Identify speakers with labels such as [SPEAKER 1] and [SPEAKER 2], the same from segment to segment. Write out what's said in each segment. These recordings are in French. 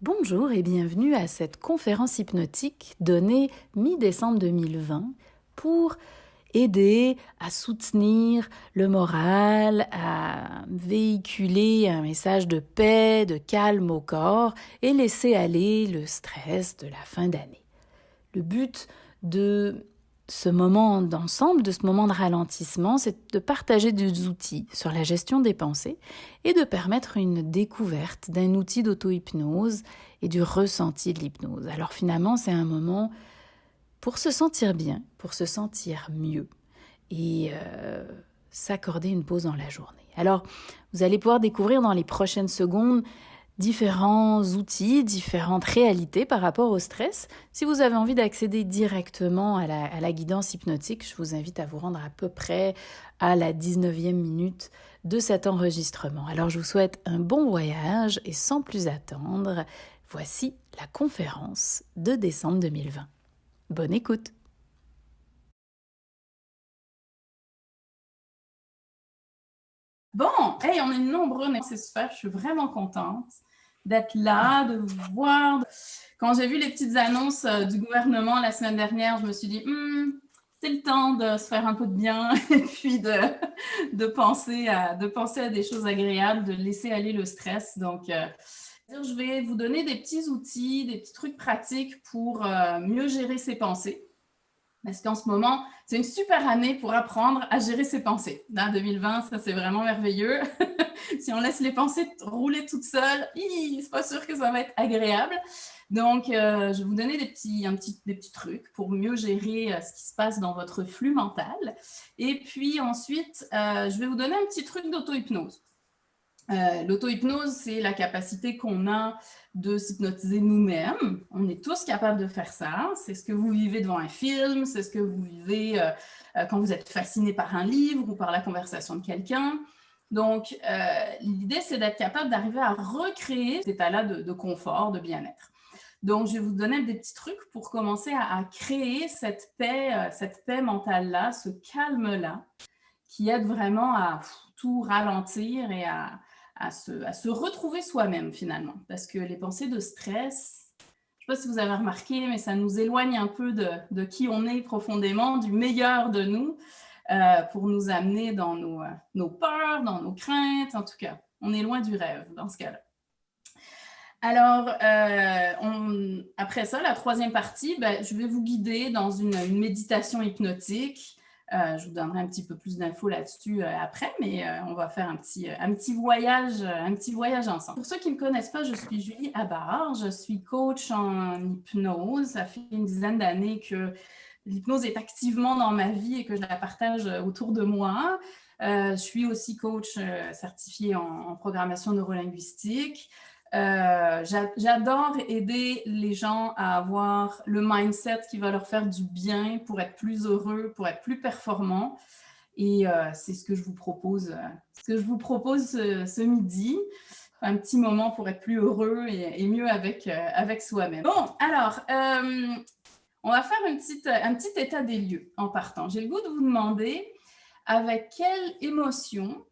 [SPEAKER 1] Bonjour et bienvenue à cette conférence hypnotique donnée mi-décembre 2020 pour aider à soutenir le moral, à véhiculer un message de paix, de calme au corps et laisser aller le stress de la fin d'année. Le but de ce moment d'ensemble, de ce moment de ralentissement, c'est de partager des outils sur la gestion des pensées et de permettre une découverte d'un outil d'auto-hypnose et du ressenti de l'hypnose. Alors finalement, c'est un moment pour se sentir bien, pour se sentir mieux et s'accorder une pause dans la journée. Alors, vous allez pouvoir découvrir dans les prochaines secondes différents outils, différentes réalités par rapport au stress. Si vous avez envie d'accéder directement à la guidance hypnotique, je vous invite à vous rendre à peu près à la 19e minute de cet enregistrement. Alors je vous souhaite un bon voyage et sans plus attendre, voici la conférence de décembre 2020. Bonne écoute! Bon, hey, on est nombreux, c'est super, je suis vraiment contente d'être là, de vous voir. Quand j'ai vu les petites annonces du gouvernement la semaine dernière, je me suis dit, c'est le temps de se faire un peu de bien et puis de penser à des choses agréables, de laisser aller le stress. Donc, je vais vous donner des petits outils, des petits trucs pratiques pour mieux gérer ses pensées. Parce qu'en ce moment, c'est une super année pour apprendre à gérer ses pensées. Dans 2020, ça c'est vraiment merveilleux. Si on laisse les pensées rouler toutes seules, c'est pas sûr que ça va être agréable. Donc, je vais vous donner des petits trucs pour mieux gérer ce qui se passe dans votre flux mental. Et puis ensuite, je vais vous donner un petit truc d'auto-hypnose. L'auto-hypnose, c'est la capacité qu'on a de s'hypnotiser nous-mêmes. On est tous capables de faire ça. C'est ce que vous vivez devant un film, c'est ce que vous vivez quand vous êtes fasciné par un livre ou par la conversation de quelqu'un. Donc, l'idée, c'est d'être capable d'arriver à recréer cet état-là de confort, de bien-être. Donc, je vais vous donner des petits trucs pour commencer à créer cette paix mentale-là, ce calme-là, qui aide vraiment à tout ralentir et à se retrouver soi-même finalement. Parce que les pensées de stress, je ne sais pas si vous avez remarqué, mais ça nous éloigne un peu de qui on est profondément, du meilleur de nous, pour nous amener dans nos peurs, dans nos craintes. En tout cas, on est loin du rêve dans ce cas-là. Alors, après ça, la troisième partie, je vais vous guider dans une méditation hypnotique. Je vous donnerai un petit peu plus d'infos là-dessus après, mais on va faire un petit voyage ensemble. Pour ceux qui ne me connaissent pas, je suis Julie Habard, je suis coach en hypnose. Ça fait une dizaine d'années que l'hypnose est activement dans ma vie et que je la partage autour de moi. Je suis aussi coach certifié en programmation neurolinguistique. J'adore aider les gens à avoir le mindset qui va leur faire du bien pour être plus heureux, pour être plus performants. Et c'est ce que je vous propose, ce midi. Un petit moment pour être plus heureux et mieux avec soi-même. Bon, alors, on va faire un petit état des lieux en partant. J'ai le goût de vous demander avec quelle émotion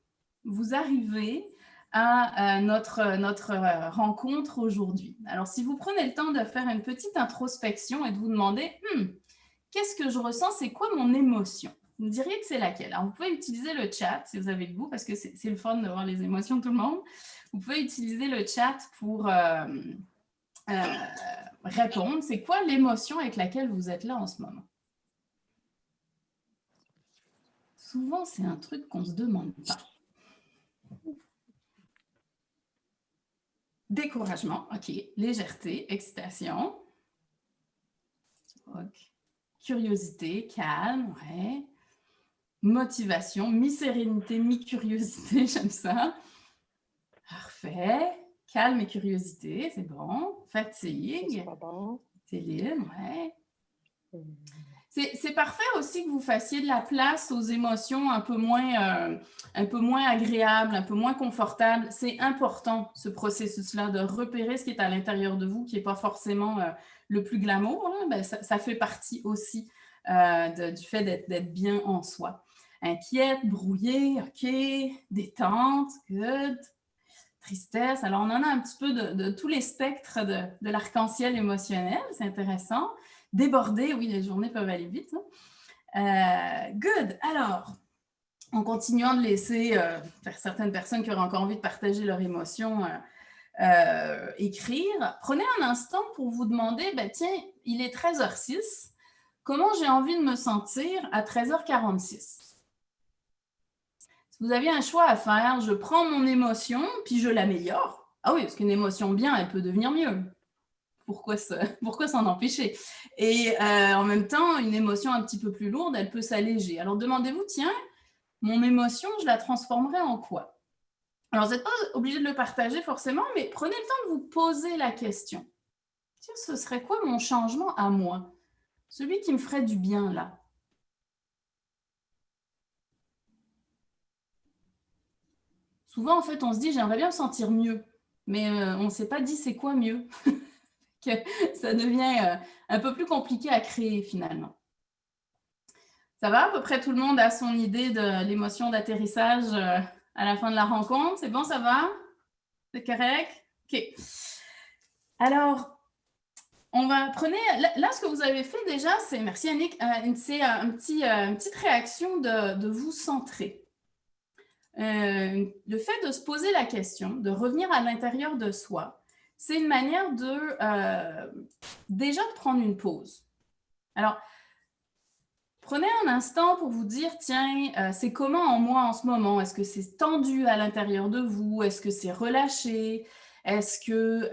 [SPEAKER 1] vous arrivez à notre rencontre aujourd'hui. Alors, si vous prenez le temps de faire une petite introspection et de vous demander qu'est-ce que je ressens, c'est quoi mon émotion? Vous me diriez que c'est laquelle? Alors, vous pouvez utiliser le chat si vous avez le goût, parce que c'est le fun de voir les émotions de tout le monde. Vous pouvez utiliser le chat pour répondre. C'est quoi l'émotion avec laquelle vous êtes là en ce moment? Souvent, c'est un truc qu'on ne se demande pas. Découragement, ok. Légèreté, excitation. Okay. Curiosité, calme, ouais. Motivation, mi-sérénité, mi-curiosité, j'aime ça. Parfait. Calme et curiosité, c'est bon. Fatigue. C'est libre, ouais. C'est parfait aussi que vous fassiez de la place aux émotions un peu moins agréables, un peu moins confortables. C'est important, ce processus-là, de repérer ce qui est à l'intérieur de vous, qui n'est pas forcément le plus glamour. Ça fait partie aussi du fait d'être bien en soi. Inquiète, brouillée, OK, détente, good. tristesse. Alors, on en a un petit peu de tous les spectres de l'arc-en-ciel émotionnel. C'est intéressant. Déborder, oui, les journées peuvent aller vite. Hein? Good. Alors, en continuant de laisser certaines personnes qui auraient encore envie de partager leurs émotions écrire, prenez un instant pour vous demander, ben, tiens, il est 13h06, comment j'ai envie de me sentir à 13h46? Si vous aviez un choix à faire, je prends mon émotion, puis je l'améliore. Ah oui, parce qu'une émotion bien, elle peut devenir mieux. Pourquoi s'en empêcher? Et en même temps, une émotion un petit peu plus lourde, elle peut s'alléger. Alors demandez-vous, tiens, mon émotion, je la transformerai en quoi? Alors, vous n'êtes pas obligé de le partager forcément, mais prenez le temps de vous poser la question. Tiens, ce serait quoi mon changement à moi? Celui qui me ferait du bien là. Souvent, en fait, on se dit, j'aimerais bien me sentir mieux, mais on ne s'est pas dit c'est quoi mieux. Que ça devient un peu plus compliqué à créer finalement. Ça va? À peu près tout le monde a son idée de l'émotion d'atterrissage à la fin de la rencontre. C'est bon, ça va? C'est correct? OK. Alors, on va prendre, là, ce que vous avez fait déjà, c'est, merci Annick, c'est une petite réaction de vous centrer. Le fait de se poser la question, de revenir à l'intérieur de soi, c'est une manière déjà de prendre une pause. Alors, prenez un instant pour vous dire, tiens, c'est comment en moi en ce moment? Est-ce que c'est tendu à l'intérieur de vous? Est-ce que c'est relâché? Est-ce que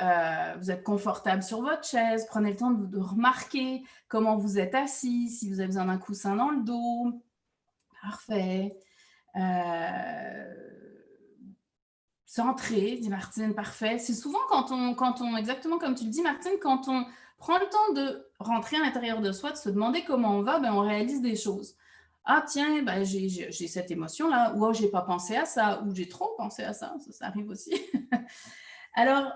[SPEAKER 1] vous êtes confortable sur votre chaise? Prenez le temps de remarquer comment vous êtes assis, si vous avez besoin d'un coussin dans le dos. Parfait. Centré, dit Martine, parfait. C'est souvent quand on, exactement comme tu le dis Martine, quand on prend le temps de rentrer à l'intérieur de soi, de se demander comment on va, ben, on réalise des choses. Ah tiens, ben, j'ai cette émotion-là, ou oh, j'ai pas pensé à ça, ou j'ai trop pensé à ça, ça arrive aussi. Alors,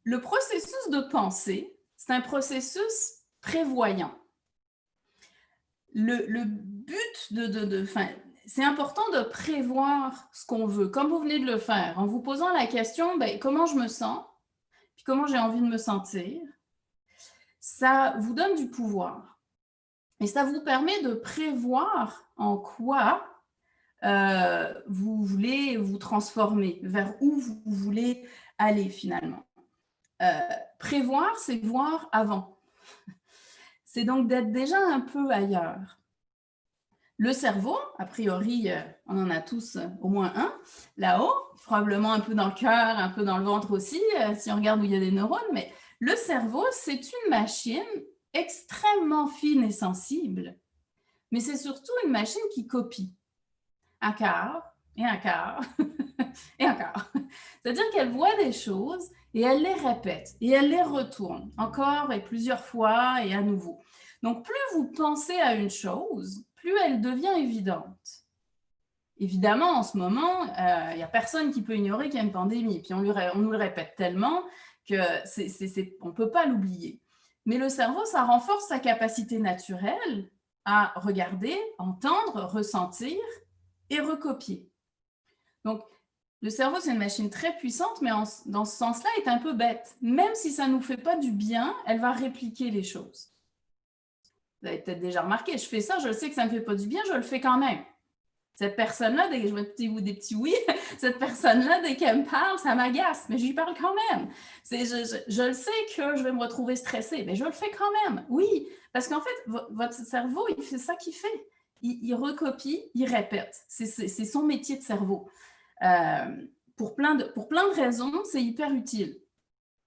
[SPEAKER 1] le processus de pensée, c'est un processus prévoyant. Le but c'est important de prévoir ce qu'on veut, comme vous venez de le faire, en vous posant la question, ben, comment je me sens, puis comment j'ai envie de me sentir. Ça vous donne du pouvoir. Et ça vous permet de prévoir en quoi vous voulez vous transformer, vers où vous voulez aller finalement. Prévoir, c'est voir avant. C'est donc d'être déjà un peu ailleurs. Le cerveau, a priori, on en a tous au moins un, là-haut, probablement un peu dans le cœur, un peu dans le ventre aussi, si on regarde où il y a des neurones, mais le cerveau, c'est une machine extrêmement fine et sensible, mais c'est surtout une machine qui copie. Un quart, et un quart, et un quart. C'est-à-dire qu'elle voit des choses et elle les répète, et elle les retourne, encore et plusieurs fois et à nouveau. Donc, plus vous pensez à une chose, plus elle devient évidente. Évidemment, en ce moment, il n'y a personne qui peut ignorer qu'il y a une pandémie. Puis on nous le répète tellement qu'on ne peut pas l'oublier. Mais le cerveau, ça renforce sa capacité naturelle à regarder, entendre, ressentir et recopier. Donc, le cerveau, c'est une machine très puissante, mais dans ce sens-là, elle est un peu bête. Même si ça ne nous fait pas du bien, elle va répliquer les choses. Vous avez peut-être déjà remarqué, je fais ça, je sais que ça ne me fait pas du bien, je le fais quand même. Cette personne-là, je vais des petits oui, cette personne-là, dès qu'elle me parle, ça m'agace, mais je lui parle quand même. Je le sais que je vais me retrouver stressée, mais je le fais quand même, oui. Parce qu'en fait, votre cerveau, il fait ça qu'il fait. Il recopie, il répète. C'est son métier de cerveau. Pour plein de raisons, c'est hyper utile.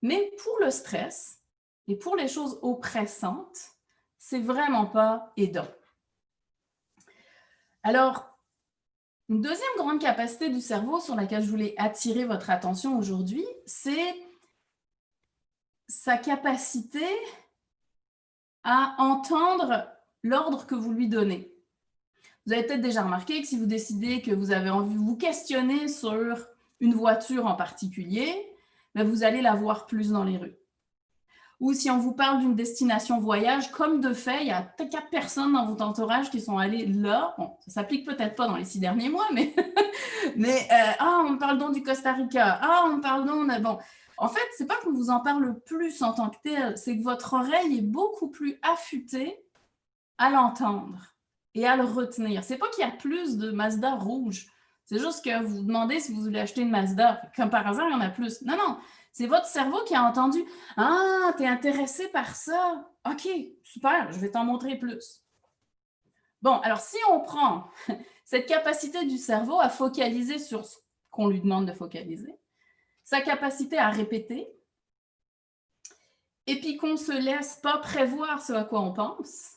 [SPEAKER 1] Mais pour le stress et pour les choses oppressantes, c'est vraiment pas aidant. Alors, une deuxième grande capacité du cerveau sur laquelle je voulais attirer votre attention aujourd'hui, c'est sa capacité à entendre l'ordre que vous lui donnez. Vous avez peut-être déjà remarqué que si vous décidez que vous avez envie de vous questionner sur une voiture en particulier, ben vous allez la voir plus dans les rues. Ou si on vous parle d'une destination voyage, comme de fait, il y a 4 personnes dans votre entourage qui sont allées là. Bon, ça s'applique peut-être pas dans les 6 derniers mois, mais, on parle donc du Costa Rica. On parle donc bon. En fait, c'est pas qu'on vous en parle plus en tant que tel, c'est que votre oreille est beaucoup plus affûtée à l'entendre et à le retenir. C'est pas qu'il y a plus de Mazda rouge. C'est juste que vous vous demandez si vous voulez acheter une Mazda. Comme par hasard, il y en a plus. Non, non. C'est votre cerveau qui a entendu « Ah, t'es intéressé par ça? OK, super, je vais t'en montrer plus. » Bon, alors si on prend cette capacité du cerveau à focaliser sur ce qu'on lui demande de focaliser, sa capacité à répéter, et puis qu'on ne se laisse pas prévoir ce à quoi on pense,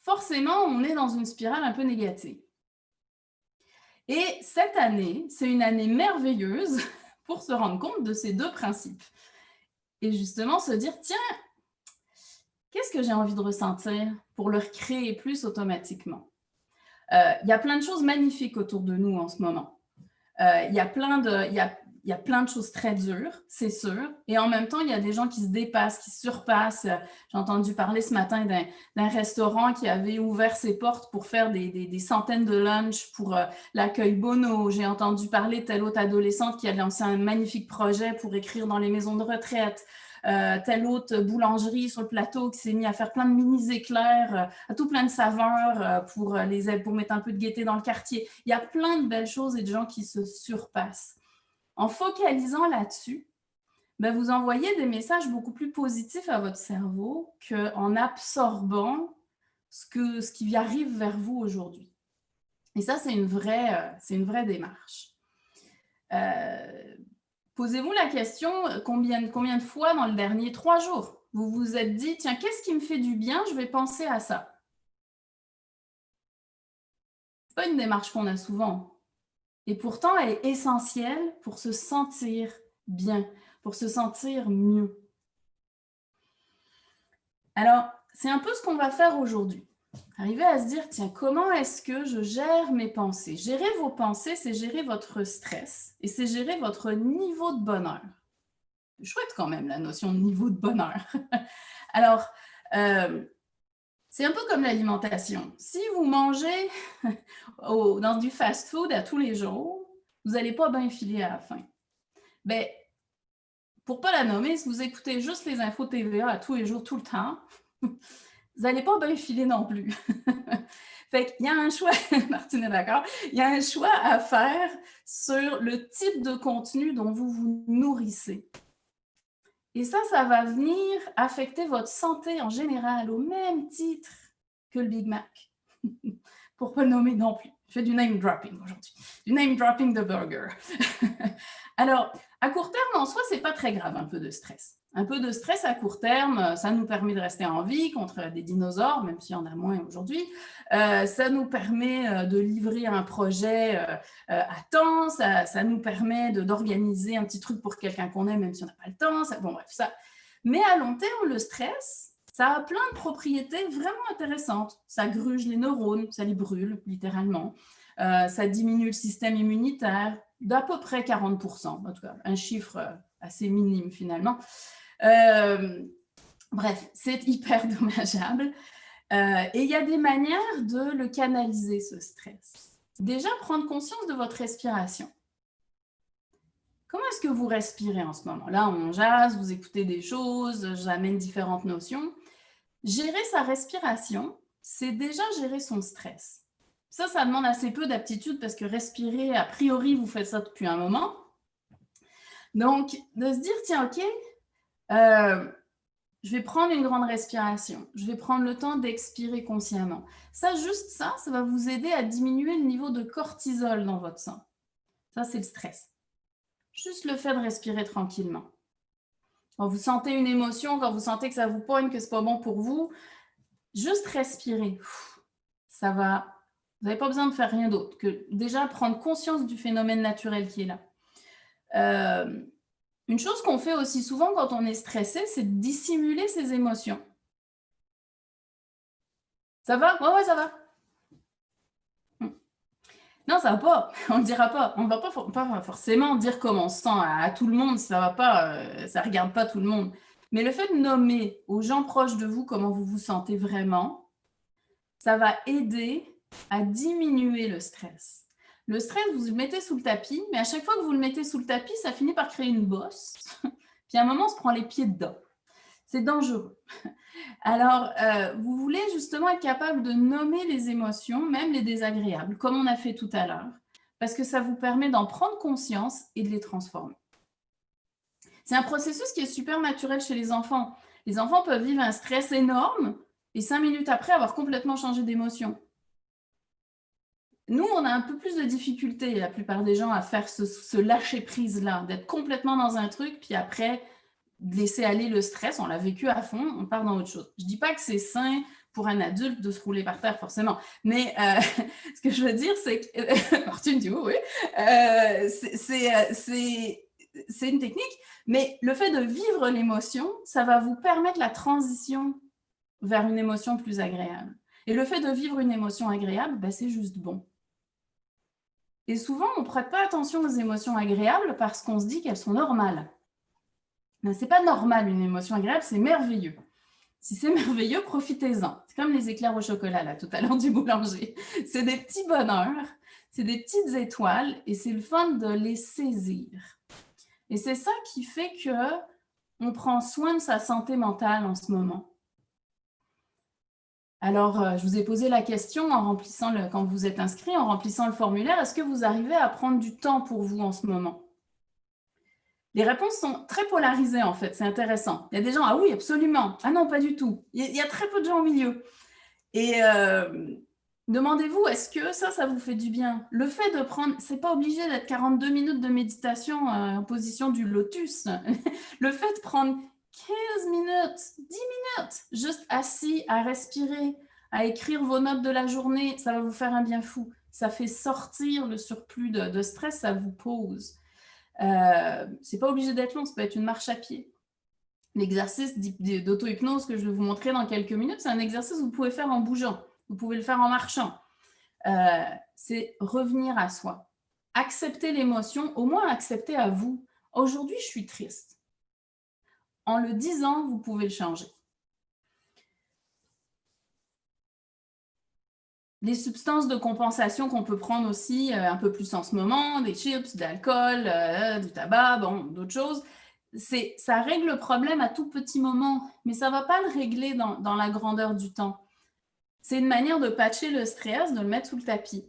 [SPEAKER 1] forcément, on est dans une spirale un peu négative. Et cette année, c'est une année merveilleuse pour se rendre compte de ces deux principes. Et justement, se dire, tiens, qu'est-ce que j'ai envie de ressentir pour le recréer plus automatiquement? Il y a plein de choses magnifiques autour de nous en ce moment. Il y a plein de choses très dures, c'est sûr. Et en même temps, il y a des gens qui se dépassent, qui se surpassent. J'ai entendu parler ce matin d'un restaurant qui avait ouvert ses portes pour faire des centaines de lunchs pour l'accueil Bono. J'ai entendu parler de telle autre adolescente qui a lancé un magnifique projet pour écrire dans les maisons de retraite. Telle autre boulangerie sur le plateau qui s'est mis à faire plein de mini-éclairs, à tout plein de saveurs pour mettre un peu de gaieté dans le quartier. Il y a plein de belles choses et de gens qui se surpassent. En focalisant là-dessus, vous envoyez des messages beaucoup plus positifs à votre cerveau qu'en absorbant ce qui arrive vers vous aujourd'hui. Et ça, c'est une vraie démarche. Posez-vous la question, combien de fois dans le dernier 3 jours, vous vous êtes dit, tiens, qu'est-ce qui me fait du bien? Je vais penser à ça. Ce n'est pas une démarche qu'on a souvent. Et pourtant, elle est essentielle pour se sentir bien, pour se sentir mieux. Alors, c'est un peu ce qu'on va faire aujourd'hui. Arriver à se dire, tiens, comment est-ce que je gère mes pensées? Gérer vos pensées, c'est gérer votre stress et c'est gérer votre niveau de bonheur. C'est chouette quand même, la notion de niveau de bonheur. Alors, c'est un peu comme l'alimentation. Si vous mangez dans du fast-food à tous les jours, vous n'allez pas bien filer à la fin. Pour ne pas la nommer, si vous écoutez juste les infos TVA à tous les jours, tout le temps, vous n'allez pas bien filer non plus. Fait qu'il y a un choix, Martine est d'accord, il y a un choix à faire sur le type de contenu dont vous vous nourrissez. Et ça va venir affecter votre santé en général au même titre que le Big Mac. Pour ne pas le nommer non plus. Je fais du name dropping aujourd'hui. Du name dropping de burger. Alors, à court terme, en soi, ce n'est pas très grave, un peu de stress. Un peu de stress à court terme, ça nous permet de rester en vie contre des dinosaures, même s'il y en a moins aujourd'hui. Ça nous permet de livrer un projet à temps. Ça nous permet d'organiser un petit truc pour quelqu'un qu'on aime, même si on n'a pas le temps. Bon, bref, ça. Mais à long terme, le stress, ça a plein de propriétés vraiment intéressantes. Ça gruge les neurones, ça les brûle, littéralement. Ça diminue le système immunitaire d'à peu près 40%, en tout cas, un chiffre assez minime finalement. Bref, c'est hyper dommageable. Et il y a des manières de le canaliser, ce stress. Déjà, prendre conscience de votre respiration. Comment est-ce que vous respirez en ce moment? Là, on jase, vous écoutez des choses, j'amène différentes notions. Gérer sa respiration, c'est déjà gérer son stress. Ça demande assez peu d'aptitude parce que respirer, a priori, vous faites ça depuis un moment. Donc, de se dire, tiens, OK, je vais prendre une grande respiration. Je vais prendre le temps d'expirer consciemment. Ça va vous aider à diminuer le niveau de cortisol dans votre sang. Ça, c'est le stress. Juste le fait de respirer tranquillement. Quand vous sentez une émotion, quand vous sentez que ça vous poigne, que ce n'est pas bon pour vous, juste respirer. Ça va. Vous n'avez pas besoin de faire rien d'autre que déjà prendre conscience du phénomène naturel qui est là. Une chose qu'on fait aussi souvent quand on est stressé, c'est de dissimuler ses émotions. Ça va? Ouais, ça va. Non, ça va pas. On ne dira pas. On ne va pas forcément dire comment on se sent à tout le monde. Ça va pas. Ça ne regarde pas tout le monde. Mais le fait de nommer aux gens proches de vous comment vous vous sentez vraiment, ça va aider à diminuer le stress. Le stress, vous le mettez sous le tapis, mais à chaque fois que vous le mettez sous le tapis, ça finit par créer une bosse. Puis à un moment, on se prend les pieds dedans. C'est dangereux. Alors, vous voulez justement être capable de nommer les émotions, même les désagréables, comme on a fait tout à l'heure, parce que ça vous permet d'en prendre conscience et de les transformer. C'est un processus qui est super naturel chez les enfants. Les enfants peuvent vivre un stress énorme et 5 minutes après avoir complètement changé d'émotion. Nous, on a un peu plus de difficultés, la plupart des gens, à faire ce lâcher-prise-là, d'être complètement dans un truc, puis après, de laisser aller le stress, on l'a vécu à fond, on part dans autre chose. Je ne dis pas que c'est sain pour un adulte de se rouler par terre, forcément, mais ce que je veux dire, c'est que... Martine me dit oui, c'est une technique, mais le fait de vivre l'émotion, ça va vous permettre la transition vers une émotion plus agréable. Et le fait de vivre une émotion agréable, ben, c'est juste bon. Et souvent, on ne prête pas attention aux émotions agréables parce qu'on se dit qu'elles sont normales. Mais ce n'est pas normal une émotion agréable, c'est merveilleux. Si c'est merveilleux, profitez-en. C'est comme les éclairs au chocolat, là, tout à l'heure du boulanger. C'est des petits bonheurs, c'est des petites étoiles et c'est le fun de les saisir. Et c'est ça qui fait qu'on prend soin de sa santé mentale en ce moment. Alors, je vous ai posé la question en remplissant quand vous êtes inscrit, en remplissant le formulaire, est-ce que vous arrivez à prendre du temps pour vous en ce moment? Les réponses sont très polarisées, en fait, c'est intéressant. Il y a des gens, ah oui, absolument. Ah non, pas du tout. Il y a très peu de gens au milieu. Et demandez-vous, est-ce que ça vous fait du bien? Le fait de prendre, c'est pas obligé d'être 42 minutes de méditation en position du lotus. Le fait de prendre 15 minutes, 10 minutes, juste assis à respirer, à écrire vos notes de la journée, ça va vous faire un bien fou. Ça fait sortir le surplus de stress, ça vous pose. C'est pas obligé d'être long, ça peut être une marche à pied. L'exercice d'auto-hypnose que je vais vous montrer dans quelques minutes, c'est un exercice que vous pouvez faire en bougeant. Vous pouvez le faire en marchant. C'est revenir à soi. Accepter l'émotion, au moins accepter à vous. Aujourd'hui, je suis triste. En le disant, vous pouvez le changer. Les substances de compensation qu'on peut prendre aussi un peu plus en ce moment, des chips, de l'alcool, du tabac, bon, d'autres choses, ça règle le problème à tout petit moment, mais ça ne va pas le régler dans la grandeur du temps. C'est une manière de patcher le stress, de le mettre sous le tapis.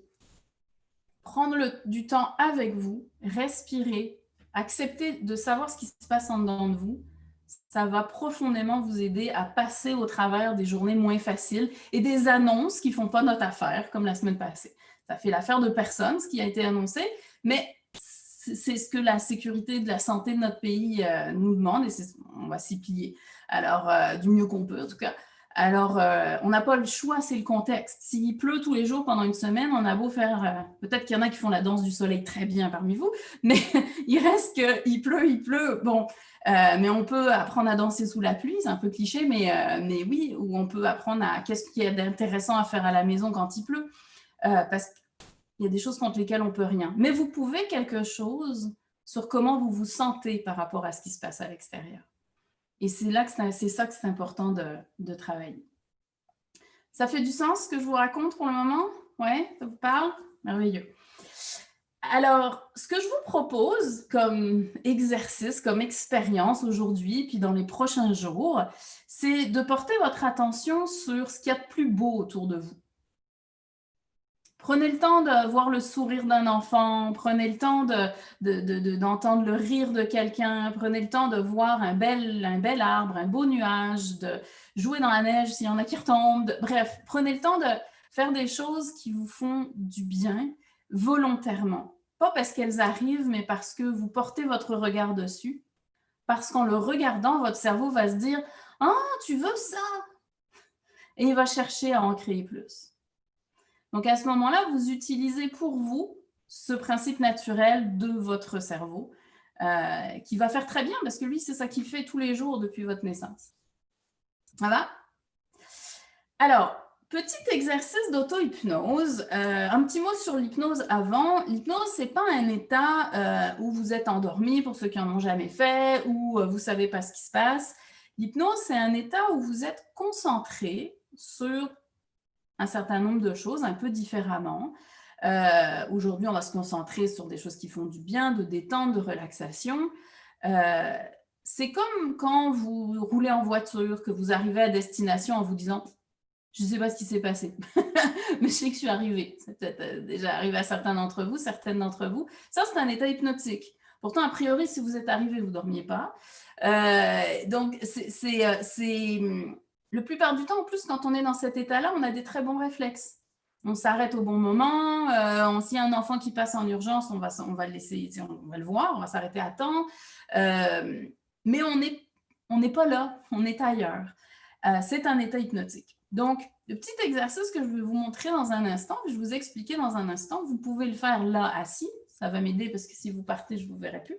[SPEAKER 1] Prendre du temps avec vous, respirer, accepter de savoir ce qui se passe en dedans de vous, ça va profondément vous aider à passer au travers des journées moins faciles et des annonces qui ne font pas notre affaire, comme la semaine passée. Ça fait l'affaire de personne, ce qui a été annoncé, mais c'est ce que la sécurité de la santé de notre pays nous demande et on va s'y plier. Alors, du mieux qu'on peut, en tout cas. Alors, on n'a pas le choix, c'est le contexte. S'il pleut tous les jours pendant une semaine, on a beau faire... peut-être qu'il y en a qui font la danse du soleil très bien parmi vous, mais il reste qu'il pleut. Bon, mais on peut apprendre à danser sous la pluie, c'est un peu cliché, mais oui, ou on peut apprendre à qu'est-ce qu'il y a d'intéressant à faire à la maison quand il pleut, parce qu'il y a des choses contre lesquelles on ne peut rien. Mais vous pouvez quelque chose sur comment vous vous sentez par rapport à ce qui se passe à l'extérieur. Et c'est ça que c'est important de travailler. Ça fait du sens ce que je vous raconte pour le moment? Ouais, ça vous parle? Merveilleux. Alors, ce que je vous propose comme exercice, comme expérience aujourd'hui, puis dans les prochains jours, c'est de porter votre attention sur ce qu'il y a de plus beau autour de vous. Prenez le temps de voir le sourire d'un enfant, prenez le temps d'entendre le rire de quelqu'un, prenez le temps de voir un bel arbre, un beau nuage, de jouer dans la neige s'il y en a qui retombent. Bref, prenez le temps de faire des choses qui vous font du bien volontairement. Pas parce qu'elles arrivent, mais parce que vous portez votre regard dessus. Parce qu'en le regardant, votre cerveau va se dire « Ah, tu veux ça ?» et il va chercher à en créer plus. Donc, à ce moment-là, vous utilisez pour vous ce principe naturel de votre cerveau qui va faire très bien parce que lui, c'est ça qu'il fait tous les jours depuis votre naissance. Ça va? Alors, petit exercice d'auto-hypnose. Un petit mot sur l'hypnose avant. L'hypnose, ce n'est pas un état où vous êtes endormi pour ceux qui n'en ont jamais fait ou vous ne savez pas ce qui se passe. L'hypnose, c'est un état où vous êtes concentré sur un certain nombre de choses un peu différemment. Aujourd'hui, on va se concentrer sur des choses qui font du bien, de détente, de relaxation. C'est comme quand vous roulez en voiture, que vous arrivez à destination en vous disant « je ne sais pas ce qui s'est passé, mais je sais que je suis arrivée ». C'est peut-être déjà arrivé à certains d'entre vous, certaines d'entre vous. Ça, c'est un état hypnotique. Pourtant, a priori, si vous êtes arrivé, vous ne dormiez pas. Donc, la plupart du temps, en plus, quand on est dans cet état-là, on a des très bons réflexes. On s'arrête au bon moment. S'il y a un enfant qui passe en urgence, on va le laisser, on va le voir, on va s'arrêter à temps. Mais on n'est pas là, on est ailleurs. C'est un état hypnotique. Donc, le petit exercice que je vais vous montrer dans un instant, je vais vous expliquer dans un instant, vous pouvez le faire là, assis. Ça va m'aider parce que si vous partez, je ne vous verrai plus.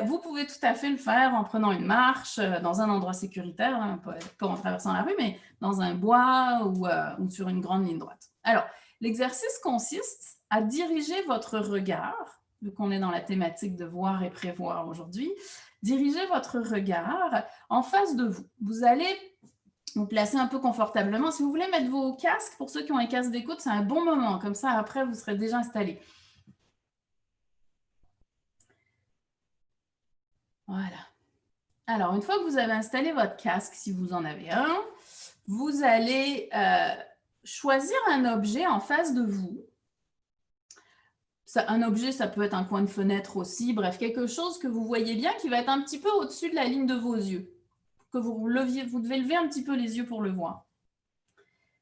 [SPEAKER 1] Vous pouvez tout à fait le faire en prenant une marche dans un endroit sécuritaire, hein, pas en traversant la rue, mais dans un bois ou sur une grande ligne droite. Alors, l'exercice consiste à diriger votre regard, vu qu'on est dans la thématique de voir et prévoir aujourd'hui, dirigez votre regard en face de vous. Vous allez vous placer un peu confortablement. Si vous voulez mettre vos casques, pour ceux qui ont un casque d'écoute, c'est un bon moment. Comme ça, après, vous serez déjà installés. Voilà. Alors, une fois que vous avez installé votre casque, si vous en avez un, vous allez choisir un objet en face de vous. Un objet, ça peut être un coin de fenêtre aussi, bref, quelque chose que vous voyez bien qui va être un petit peu au-dessus de la ligne de vos yeux. Que vous devez lever un petit peu les yeux pour le voir.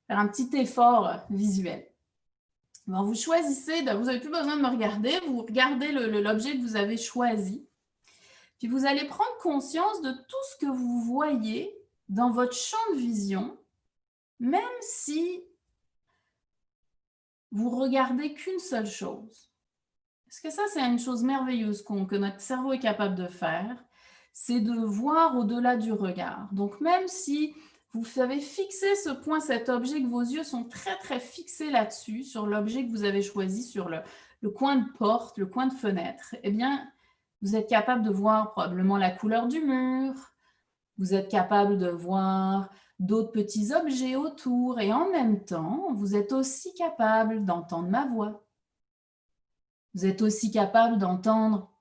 [SPEAKER 1] Faire un petit effort visuel. Alors, vous choisissez, vous n'avez plus besoin de me regarder, vous regardez l'objet que vous avez choisi. Puis vous allez prendre conscience de tout ce que vous voyez dans votre champ de vision, même si vous regardez qu'une seule chose. Parce que ça, c'est une chose merveilleuse que notre cerveau est capable de faire, c'est de voir au-delà du regard. Donc, même si vous avez fixé ce point, cet objet, que vos yeux sont très, très fixés là-dessus, sur l'objet que vous avez choisi, sur le coin de porte, le coin de fenêtre, eh bien, vous êtes capable de voir probablement la couleur du mur, vous êtes capable de voir d'autres petits objets autour et en même temps, vous êtes aussi capable d'entendre ma voix. Vous êtes aussi capable d'entendre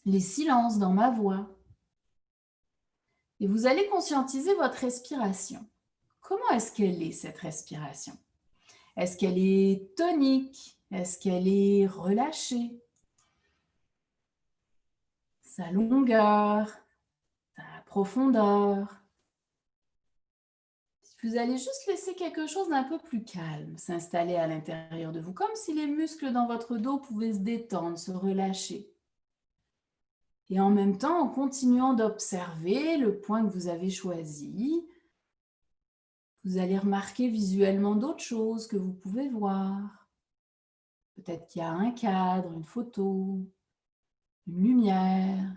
[SPEAKER 1] les silences dans ma voix. Et vous allez conscientiser votre respiration. Comment est-ce qu'elle est, cette respiration? Est-ce qu'elle est tonique? Est-ce qu'elle est relâchée? Sa longueur, sa profondeur. Vous allez juste laisser quelque chose d'un peu plus calme s'installer à l'intérieur de vous, comme si les muscles dans votre dos pouvaient se détendre, se relâcher. Et en même temps, en continuant d'observer le point que vous avez choisi, vous allez remarquer visuellement d'autres choses que vous pouvez voir. Peut-être qu'il y a un cadre, une photo, une lumière.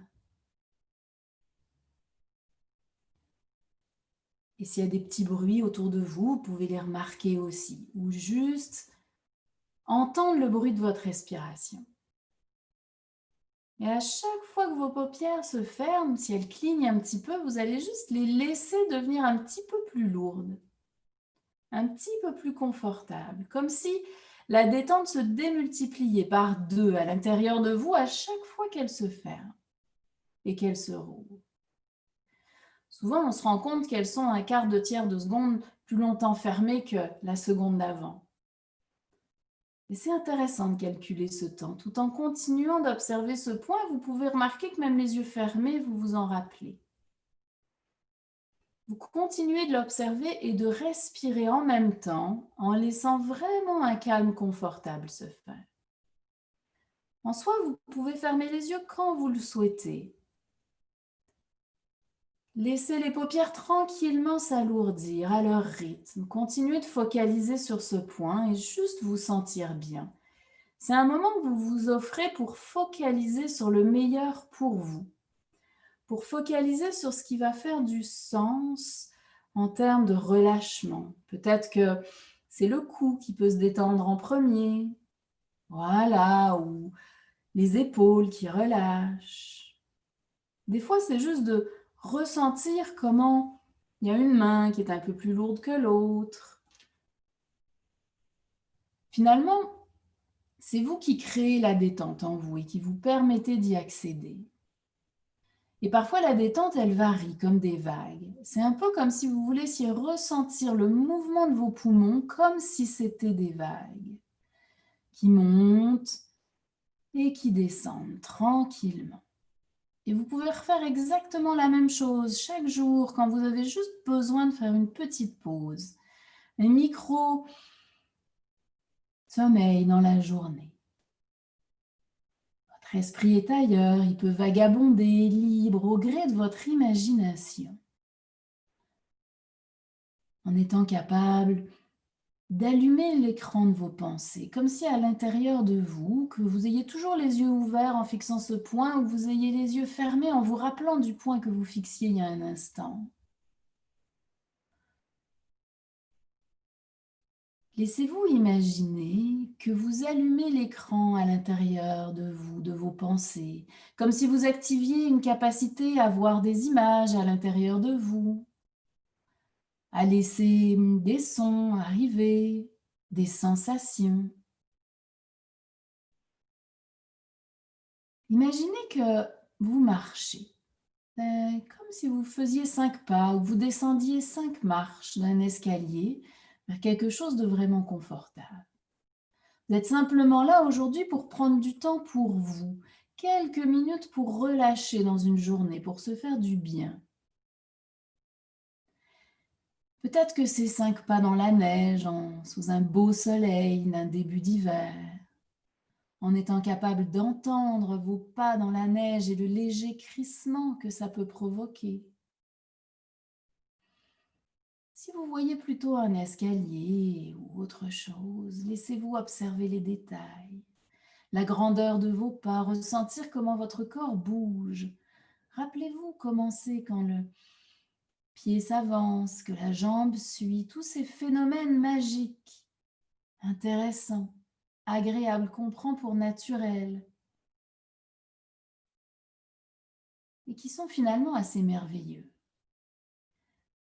[SPEAKER 1] Et s'il y a des petits bruits autour de vous, vous pouvez les remarquer aussi. Ou juste entendre le bruit de votre respiration. Et à chaque fois que vos paupières se ferment, si elles clignent un petit peu, vous allez juste les laisser devenir un petit peu plus lourdes. Un petit peu plus confortables. Comme si la détente se démultipliait par 2 à l'intérieur de vous à chaque fois qu'elle se ferme et qu'elle se rouvre. Souvent, on se rend compte qu'elles sont un quart de tiers de seconde plus longtemps fermées que la seconde d'avant. Et c'est intéressant de calculer ce temps. Tout en continuant d'observer ce point, vous pouvez remarquer que même les yeux fermés, vous vous en rappelez. Vous continuez de l'observer et de respirer en même temps, en laissant vraiment un calme confortable se faire. En soi, vous pouvez fermer les yeux quand vous le souhaitez. Laissez les paupières tranquillement s'alourdir à leur rythme. Continuez de focaliser sur ce point et juste vous sentir bien. C'est un moment que vous vous offrez pour focaliser sur le meilleur pour vous. Pour focaliser sur ce qui va faire du sens en termes de relâchement. Peut-être que c'est le cou qui peut se détendre en premier. Voilà, ou les épaules qui relâchent. Des fois, c'est juste de ressentir comment il y a une main qui est un peu plus lourde que l'autre. Finalement, c'est vous qui créez la détente en vous et qui vous permettez d'y accéder. Et parfois, la détente, elle varie comme des vagues. C'est un peu comme si vous vouliez ressentir le mouvement de vos poumons comme si c'était des vagues qui montent et qui descendent tranquillement. Et vous pouvez refaire exactement la même chose chaque jour quand vous avez juste besoin de faire une petite pause. Un micro-sommeil dans la journée. Votre esprit est ailleurs, il peut vagabonder libre au gré de votre imagination. En étant capable d'allumer l'écran de vos pensées, comme si à l'intérieur de vous, que vous ayez toujours les yeux ouverts en fixant ce point ou vous ayez les yeux fermés en vous rappelant du point que vous fixiez il y a un instant. Laissez-vous imaginer que vous allumez l'écran à l'intérieur de vous, de vos pensées, comme si vous activiez une capacité à voir des images à l'intérieur de vous, à laisser des sons arriver, des sensations. Imaginez que vous marchez, comme si vous faisiez 5 pas ou vous descendiez 5 marches d'un escalier vers quelque chose de vraiment confortable. Vous êtes simplement là aujourd'hui pour prendre du temps pour vous, quelques minutes pour relâcher dans une journée, pour se faire du bien. Peut-être que c'est 5 pas dans la neige, sous un beau soleil d'un début d'hiver, en étant capable d'entendre vos pas dans la neige et le léger crissement que ça peut provoquer. Si vous voyez plutôt un escalier ou autre chose, laissez-vous observer les détails. La grandeur de vos pas, ressentir comment votre corps bouge. Rappelez-vous comment c'est quand le pied s'avance, que la jambe suit, tous ces phénomènes magiques, intéressants, agréables, qu'on prend pour naturels et qui sont finalement assez merveilleux.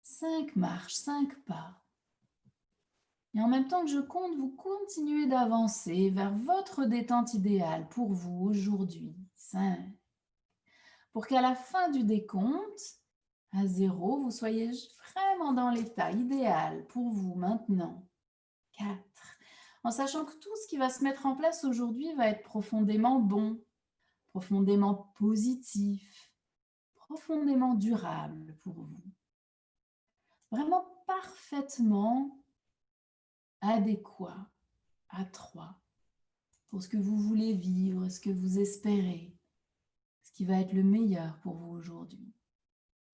[SPEAKER 1] 5 marches, 5 pas. Et en même temps que je compte, vous continuez d'avancer vers votre détente idéale pour vous aujourd'hui. 5. Pour qu'à la fin du décompte, à 0, vous soyez vraiment dans l'état idéal pour vous maintenant. 4. En sachant que tout ce qui va se mettre en place aujourd'hui va être profondément bon, profondément positif, profondément durable pour vous. Vraiment parfaitement adéquat à 3 pour ce que vous voulez vivre, ce que vous espérez, ce qui va être le meilleur pour vous aujourd'hui.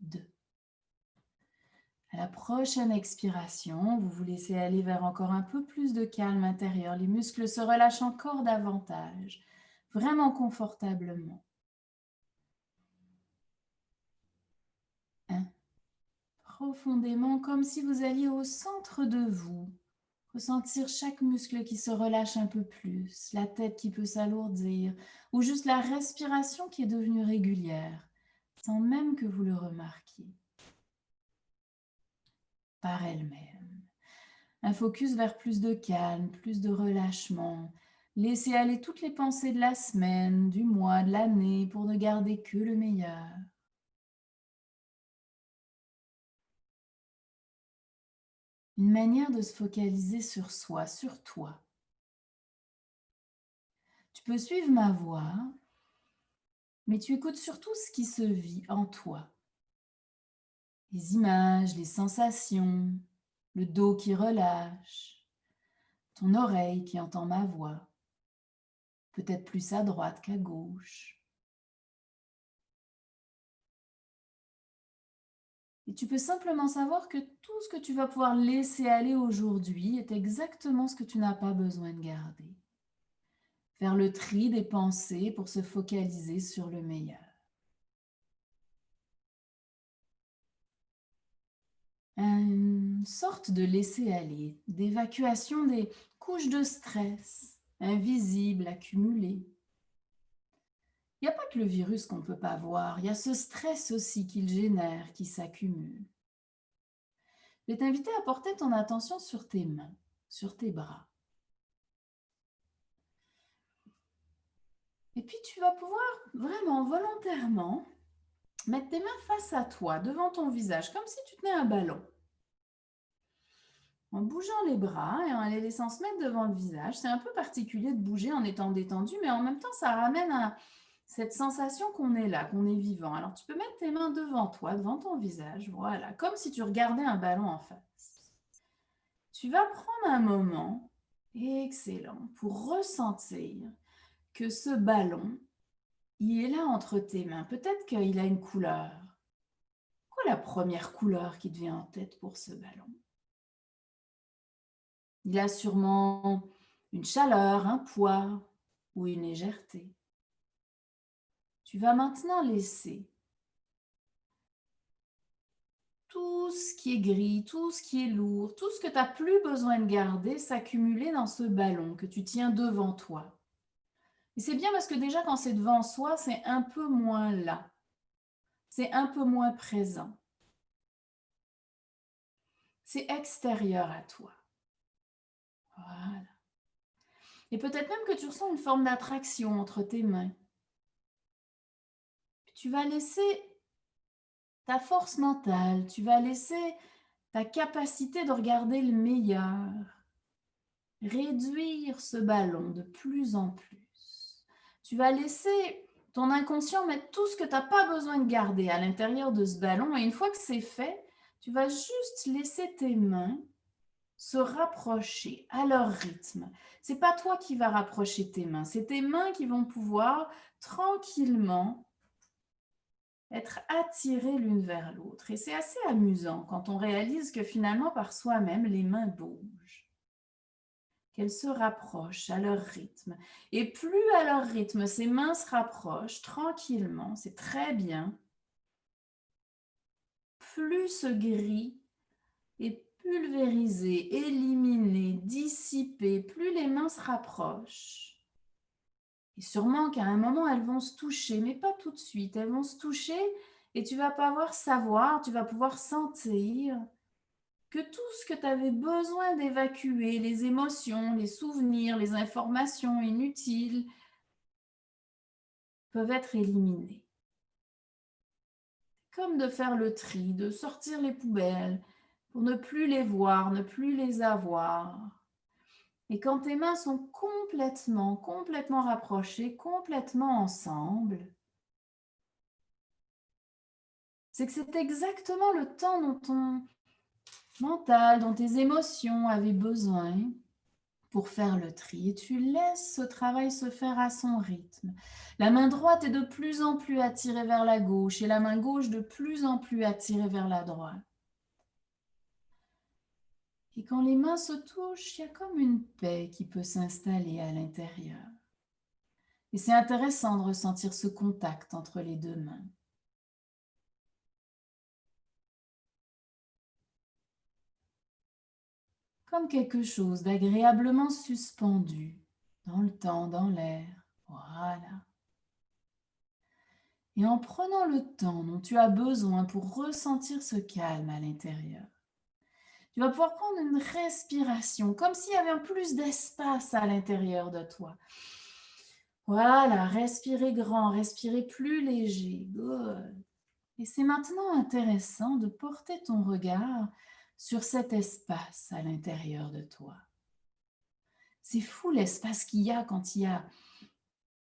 [SPEAKER 1] 2. À la prochaine expiration, vous vous laissez aller vers encore un peu plus de calme intérieur. Les muscles se relâchent encore davantage, vraiment confortablement. 1. Profondément, comme si vous alliez au centre de vous. Ressentir chaque muscle qui se relâche un peu plus, la tête qui peut s'alourdir, ou juste la respiration qui est devenue régulière, sans même que vous le remarquiez. Par elle-même. Un focus vers plus de calme, plus de relâchement. Laissez aller toutes les pensées de la semaine, du mois, de l'année, pour ne garder que le meilleur. Une manière de se focaliser sur soi, sur toi. Tu peux suivre ma voix, mais tu écoutes surtout ce qui se vit en toi. Les images, les sensations, le dos qui relâche, ton oreille qui entend ma voix, peut-être plus à droite qu'à gauche. Et tu peux simplement savoir que tout ce que tu vas pouvoir laisser aller aujourd'hui est exactement ce que tu n'as pas besoin de garder. Faire le tri des pensées pour se focaliser sur le meilleur. Une sorte de laisser-aller, d'évacuation des couches de stress invisibles accumulées. Il n'y a pas que le virus qu'on ne peut pas voir, il y a ce stress aussi qu'il génère, qui s'accumule. Je vais t'inviter à porter ton attention sur tes mains, sur tes bras. Et puis tu vas pouvoir vraiment volontairement mettre tes mains face à toi, devant ton visage, comme si tu tenais un ballon. En bougeant les bras et en les laissant se mettre devant le visage. C'est un peu particulier de bouger en étant détendu, mais en même temps, ça ramène à cette sensation qu'on est là, qu'on est vivant. Alors, tu peux mettre tes mains devant toi, devant ton visage, voilà, comme si tu regardais un ballon en face. Tu vas prendre un moment, excellent, pour ressentir que ce ballon, il est là entre tes mains. Peut-être qu'il a une couleur. Quoi la première couleur qui te vient en tête pour ce ballon? Il a sûrement une chaleur, un poids ou une légèreté. Tu vas maintenant laisser tout ce qui est gris, tout ce qui est lourd, tout ce que tu n'as plus besoin de garder s'accumuler dans ce ballon que tu tiens devant toi. Et c'est bien parce que déjà quand c'est devant soi, c'est un peu moins là. C'est un peu moins présent. C'est extérieur à toi. Voilà. Et peut-être même que tu ressens une forme d'attraction entre tes mains. Puis tu vas laisser ta force mentale, tu vas laisser ta capacité de regarder le meilleur, réduire ce ballon de plus en plus. Tu vas laisser ton inconscient mettre tout ce que tu n'as pas besoin de garder à l'intérieur de ce ballon et une fois que c'est fait, tu vas juste laisser tes mains se rapprocher à leur rythme. Ce n'est pas toi qui vas rapprocher tes mains, c'est tes mains qui vont pouvoir tranquillement être attirées l'une vers l'autre. Et c'est assez amusant quand on réalise que finalement, par soi-même, les mains bougent, qu'elles se rapprochent à leur rythme. Et plus à leur rythme, ces mains se rapprochent tranquillement, c'est très bien, plus ce gris est pulvérisé, éliminé, dissipé, plus les mains se rapprochent. Et sûrement qu'à un moment, elles vont se toucher, mais pas tout de suite. Elles vont se toucher et tu vas pouvoir savoir, tu vas pouvoir sentir que tout ce que tu avais besoin d'évacuer, les émotions, les souvenirs, les informations inutiles, peuvent être éliminés. Comme de faire le tri, de sortir les poubelles pour ne plus les voir, ne plus les avoir. Et quand tes mains sont complètement rapprochées, complètement ensemble, c'est que c'est exactement le temps dont ton mental, dont tes émotions avaient besoin pour faire le tri. Et tu laisses ce travail se faire à son rythme. La main droite est de plus en plus attirée vers la gauche et la main gauche de plus en plus attirée vers la droite. Et quand les mains se touchent, il y a comme une paix qui peut s'installer à l'intérieur. Et c'est intéressant de ressentir ce contact entre les deux mains. Comme quelque chose d'agréablement suspendu dans le temps, dans l'air. Voilà. Et en prenant le temps dont tu as besoin pour ressentir ce calme à l'intérieur, tu vas pouvoir prendre une respiration, comme s'il y avait un plus d'espace à l'intérieur de toi. Voilà, respirez grand, respirez plus léger. Good. Et c'est maintenant intéressant de porter ton regard sur cet espace à l'intérieur de toi. C'est fou l'espace qu'il y a quand il y a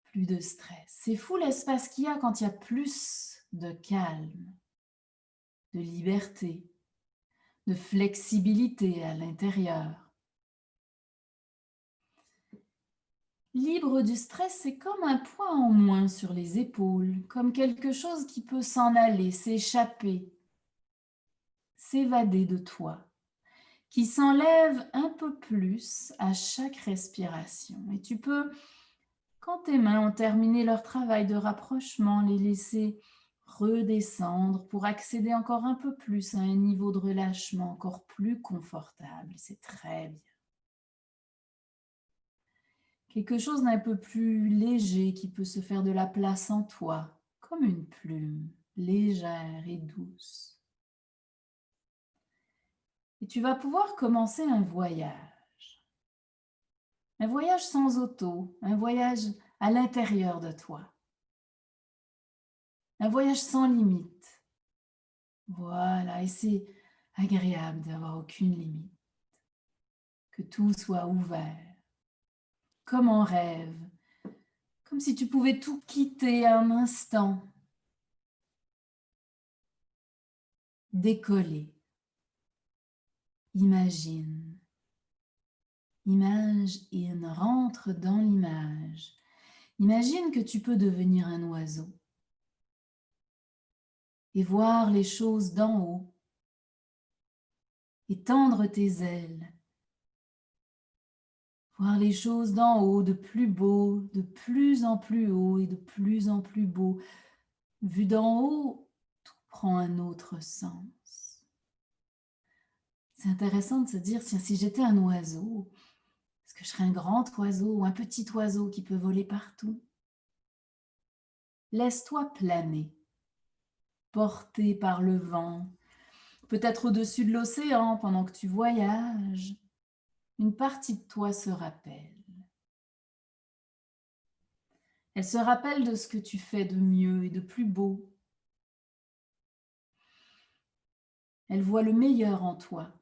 [SPEAKER 1] plus de stress. C'est fou l'espace qu'il y a quand il y a plus de calme, de liberté, de flexibilité à l'intérieur. Libre du stress, c'est comme un poids en moins sur les épaules, comme quelque chose qui peut s'en aller, s'échapper, s'évader de toi, qui s'enlève un peu plus à chaque respiration. Et tu peux, quand tes mains ont terminé leur travail de rapprochement, les laisser redescendre pour accéder encore un peu plus à un niveau de relâchement encore plus confortable. C'est très bien.
[SPEAKER 2] quelque chose d'un peu plus léger qui peut se faire de la place en toi, comme une plume, légère et douce. Et tu vas pouvoir commencer un voyage sans auto, un voyage à l'intérieur de toi, un voyage sans limite. Voilà, et c'est agréable d'avoir aucune limite, que tout soit ouvert, comme en rêve, comme si tu pouvais tout quitter un instant, décoller. Imagine, rentre dans l'image. Imagine que tu peux devenir un oiseau et voir les choses d'en haut, étendre tes ailes, voir les choses d'en haut, de plus beau, de plus en plus haut et de plus en plus beau. Vu d'en haut, tout prend un autre sens. C'est intéressant de se dire, si j'étais un oiseau, est-ce que je serais un grand oiseau ou un petit oiseau qui peut voler partout? Laisse-toi planer, porté par le vent, peut-être au-dessus de l'océan pendant que tu voyages. Une partie de toi se rappelle. Elle se rappelle de ce que tu fais de mieux et de plus beau. Elle voit le meilleur en toi.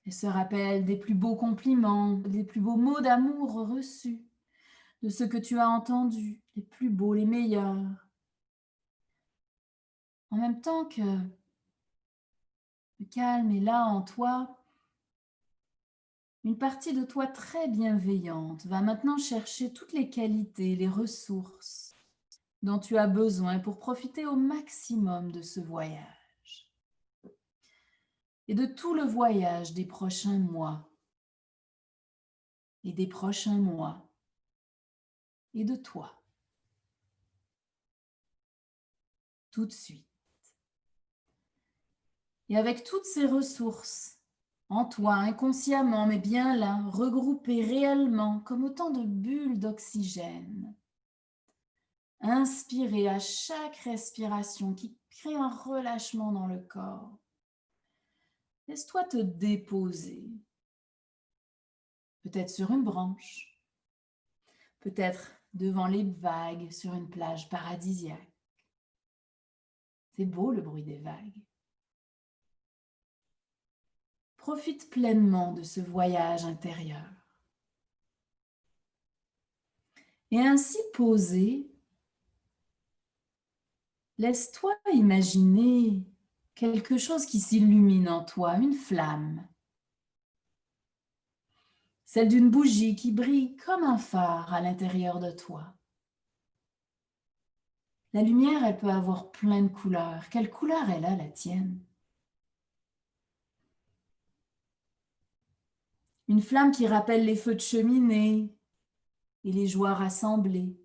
[SPEAKER 2] Elle se rappelle des plus beaux compliments, des plus beaux mots d'amour reçus, de ce que tu as entendu, les plus beaux, les meilleurs. En même temps que le calme est là en toi, une partie de toi très bienveillante va maintenant chercher toutes les qualités, les ressources dont tu as besoin pour profiter au maximum de ce voyage et de tout le voyage des prochains mois et des prochains mois et de toi. Tout de suite. Et avec toutes ces ressources en toi, inconsciemment, mais bien là, regroupées réellement comme autant de bulles d'oxygène, inspirez à chaque respiration qui crée un relâchement dans le corps. Laisse-toi te déposer, peut-être sur une branche, peut-être devant les vagues sur une plage paradisiaque. C'est beau le bruit des vagues. Profite pleinement de ce voyage intérieur. Et ainsi posé, laisse-toi imaginer quelque chose qui s'illumine en toi, une flamme. Celle d'une bougie qui brille comme un phare à l'intérieur de toi. La lumière, elle peut avoir plein de couleurs. Quelle couleur elle a, la tienne? Une flamme qui rappelle les feux de cheminée et les joies rassemblées.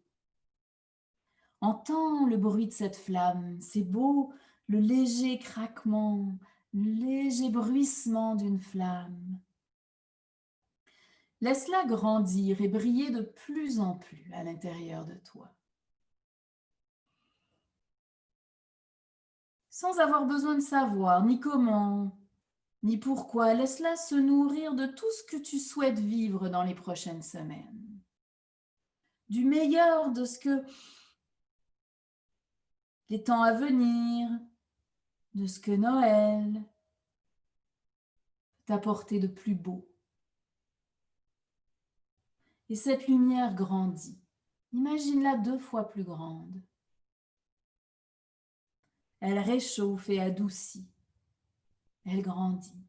[SPEAKER 2] Entends le bruit de cette flamme, c'est beau, le léger craquement, le léger bruissement d'une flamme. Laisse-la grandir et briller de plus en plus à l'intérieur de toi. Sans avoir besoin de savoir ni comment, ni pourquoi, laisse-la se nourrir de tout ce que tu souhaites vivre dans les prochaines semaines. Du meilleur de ce que les temps à venir, de ce que Noël peut t'apporter de plus beau. Et cette lumière grandit. Imagine-la 2 fois plus grande. Elle réchauffe et adoucit. Elle grandit.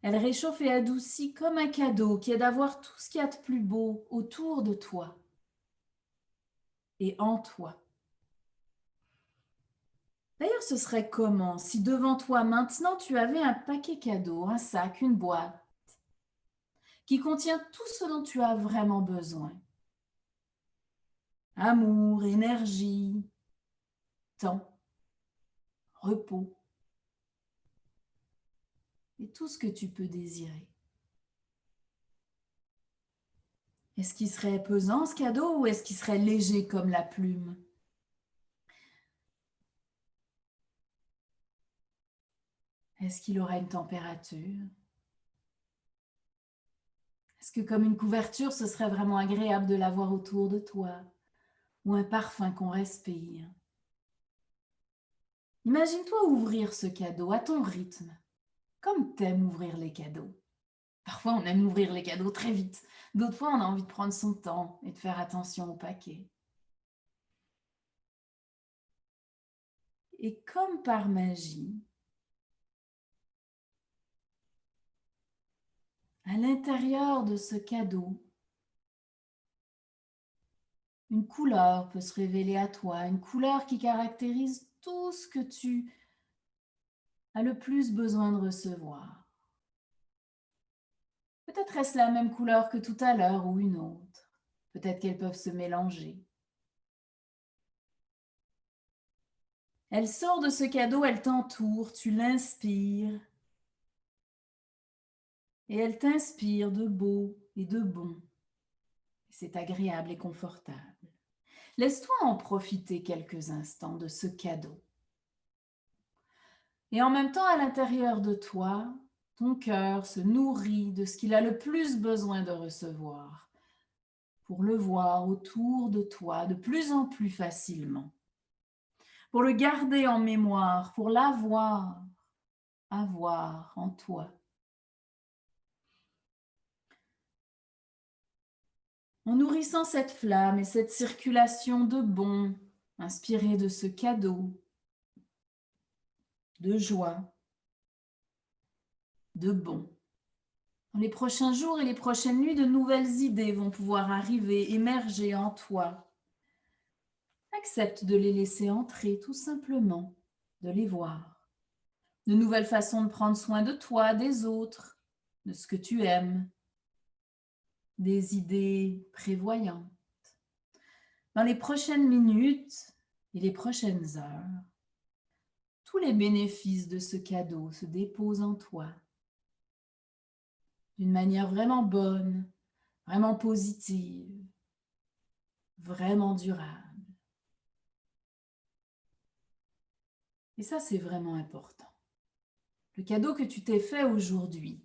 [SPEAKER 2] Elle réchauffe et adoucit comme un cadeau qui est d'avoir tout ce qu'il y a de plus beau autour de toi et en toi. D'ailleurs, ce serait comment si devant toi maintenant tu avais un paquet cadeau, un sac, une boîte qui contient tout ce dont tu as vraiment besoin. Amour, énergie, temps, repos et tout ce que tu peux désirer. Est-ce qu'il serait pesant ce cadeau ou est-ce qu'il serait léger comme la plume? Est-ce qu'il aura une température? Est-ce que comme une couverture, ce serait vraiment agréable de l'avoir autour de toi? Ou un parfum qu'on respire? Imagine-toi ouvrir ce cadeau à ton rythme, comme t'aimes ouvrir les cadeaux. Parfois, on aime ouvrir les cadeaux très vite. D'autres fois, on a envie de prendre son temps et de faire attention au paquet. Et comme par magie, à l'intérieur de ce cadeau, une couleur peut se révéler à toi, une couleur qui caractérise tout ce que tu as le plus besoin de recevoir. Peut-être est-ce la même couleur que tout à l'heure ou une autre. Peut-être qu'elles peuvent se mélanger. Elle sort de ce cadeau, elle t'entoure, tu l'inspires. Et elle t'inspire de beau et de bon. C'est agréable et confortable. Laisse-toi en profiter quelques instants de ce cadeau. Et en même temps, à l'intérieur de toi, ton cœur se nourrit de ce qu'il a le plus besoin de recevoir pour le voir autour de toi de plus en plus facilement, pour le garder en mémoire, pour l'avoir, avoir en toi. En nourrissant cette flamme et cette circulation de bon, inspirée de ce cadeau, de joie, de bon. Dans les prochains jours et les prochaines nuits, de nouvelles idées vont pouvoir arriver, émerger en toi. Accepte de les laisser entrer tout simplement, de les voir. De nouvelles façons de prendre soin de toi, des autres, de ce que tu aimes. Des idées prévoyantes. Dans les prochaines minutes et les prochaines heures, tous les bénéfices de ce cadeau se déposent en toi d'une manière vraiment bonne, vraiment positive, vraiment durable. Et ça, c'est vraiment important. Le cadeau que tu t'es fait aujourd'hui,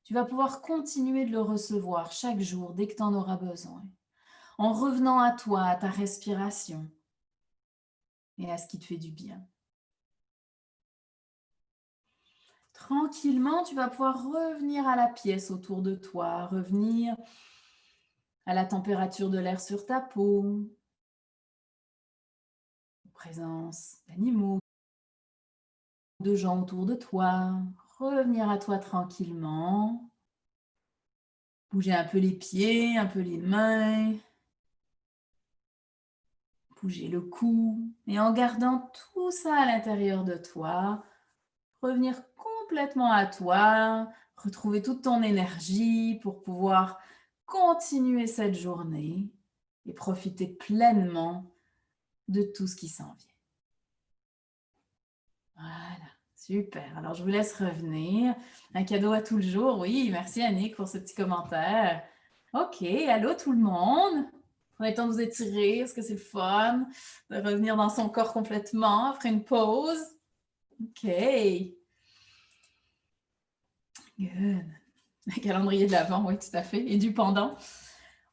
[SPEAKER 2] tu vas pouvoir continuer de le recevoir chaque jour dès que tu en auras besoin, en revenant à toi, à ta respiration et à ce qui te fait du bien. Tranquillement, tu vas pouvoir revenir à la pièce autour de toi, revenir à la température de l'air sur ta peau, présence d'animaux, de gens autour de toi, revenir à toi tranquillement, bouger un peu les pieds, un peu les mains, bouger le cou, et en gardant tout ça à l'intérieur de toi, revenir complètement à toi, retrouver toute ton énergie pour pouvoir continuer cette journée et profiter pleinement de tout ce qui s'en vient. Voilà, super. Alors, je vous laisse revenir. Un cadeau à tout le jour. Oui, merci Annick pour ce petit commentaire. OK, allô tout le monde. Prenez le temps de vous étirer, est-ce que c'est le fun de revenir dans son corps complètement après une pause? OK. Good. Un calendrier de l'Avent, oui, tout à fait. Et du pendant.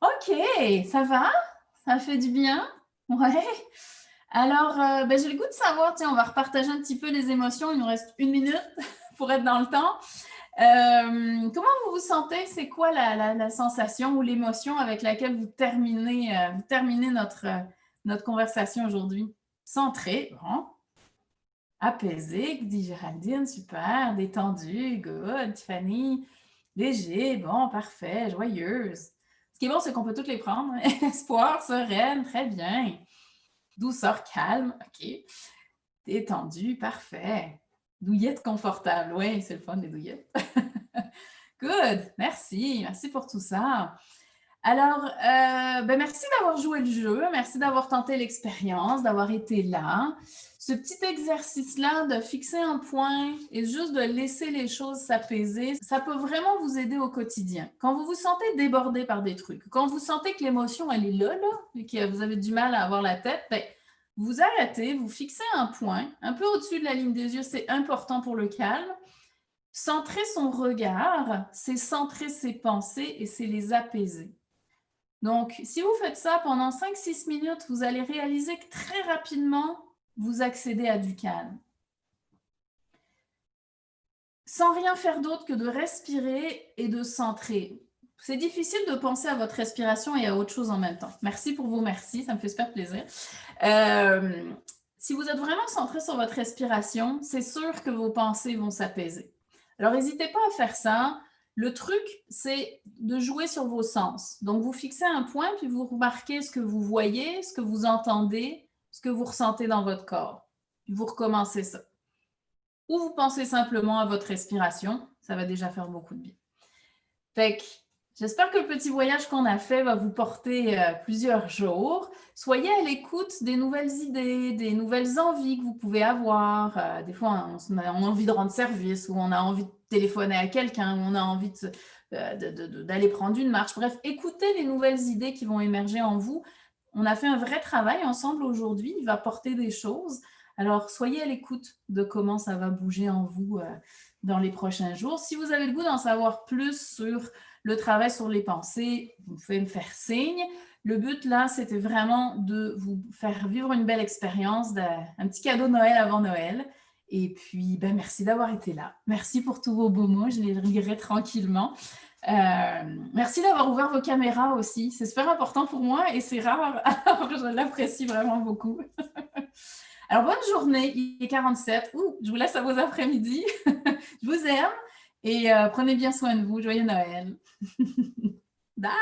[SPEAKER 2] OK, ça va? Ça fait du bien? Ouais. Alors, j'ai le goût de savoir, tiens, on va repartager un petit peu les émotions. Il nous reste 1 minute pour être dans le temps. Comment vous vous sentez? C'est quoi la sensation ou l'émotion avec laquelle vous terminez notre conversation aujourd'hui? Centré, bon. Apaisé, dit Géraldine, super. Détendu, good. Tiffany, léger, bon, parfait, joyeuse. Ce qui est bon, c'est qu'on peut toutes les prendre. Espoir, sereine, très bien. Douceur, calme, OK. Détendu, parfait. Douillette confortable, oui, c'est le fun, les douillettes. Good, merci pour tout ça. Alors, merci d'avoir joué le jeu, merci d'avoir tenté l'expérience, d'avoir été là.
[SPEAKER 1] Ce petit exercice-là de fixer un point et juste de laisser les choses s'apaiser, ça peut vraiment vous aider au quotidien. Quand vous vous sentez débordé par des trucs, quand vous sentez que l'émotion, elle est là, et que vous avez du mal à avoir la tête, ben, vous arrêtez, vous fixez un point, un peu au-dessus de la ligne des yeux, c'est important pour le calme. Centrer son regard, c'est centrer ses pensées et c'est les apaiser. Donc, si vous faites ça pendant 5-6 minutes, vous allez réaliser que très rapidement, vous accédez à du calme. Sans rien faire d'autre que de respirer et de centrer. C'est difficile de penser à votre respiration et à autre chose en même temps. Merci pour vos merci, ça me fait super plaisir. Si vous êtes vraiment centré sur votre respiration, c'est sûr que vos pensées vont s'apaiser. Alors, n'hésitez pas à faire ça. Le truc, c'est de jouer sur vos sens. Donc, vous fixez un point, puis vous remarquez ce que vous voyez, ce que vous entendez, ce que vous ressentez dans votre corps. Puis vous recommencez ça. Ou vous pensez simplement à votre respiration, ça va déjà faire beaucoup de bien. Fait que j'espère que le petit voyage qu'on a fait va vous porter plusieurs jours. Soyez à l'écoute des nouvelles idées, des nouvelles envies que vous pouvez avoir. Des fois, on a envie de rendre service, ou on a envie de téléphoner à quelqu'un, ou on a envie d'aller prendre une marche. Bref, écoutez les nouvelles idées qui vont émerger en vous. On a fait un vrai travail ensemble aujourd'hui. Il va porter des choses. Alors, soyez à l'écoute de comment ça va bouger en vous dans les prochains jours. Si vous avez le goût d'en savoir plus sur le travail sur les pensées, vous pouvez me faire signe. Le but, là, c'était vraiment de vous faire vivre une belle expérience, un petit cadeau de Noël avant Noël. Et puis, ben, merci d'avoir été là. Merci pour tous vos beaux mots. Je les lirai tranquillement. Merci d'avoir ouvert vos caméras aussi. C'est super important pour moi et c'est rare. Alors, je l'apprécie vraiment beaucoup. Alors, bonne journée, il est 47. Je vous laisse à vos après-midi. Je vous aime et prenez bien soin de vous. Joyeux Noël. Bye!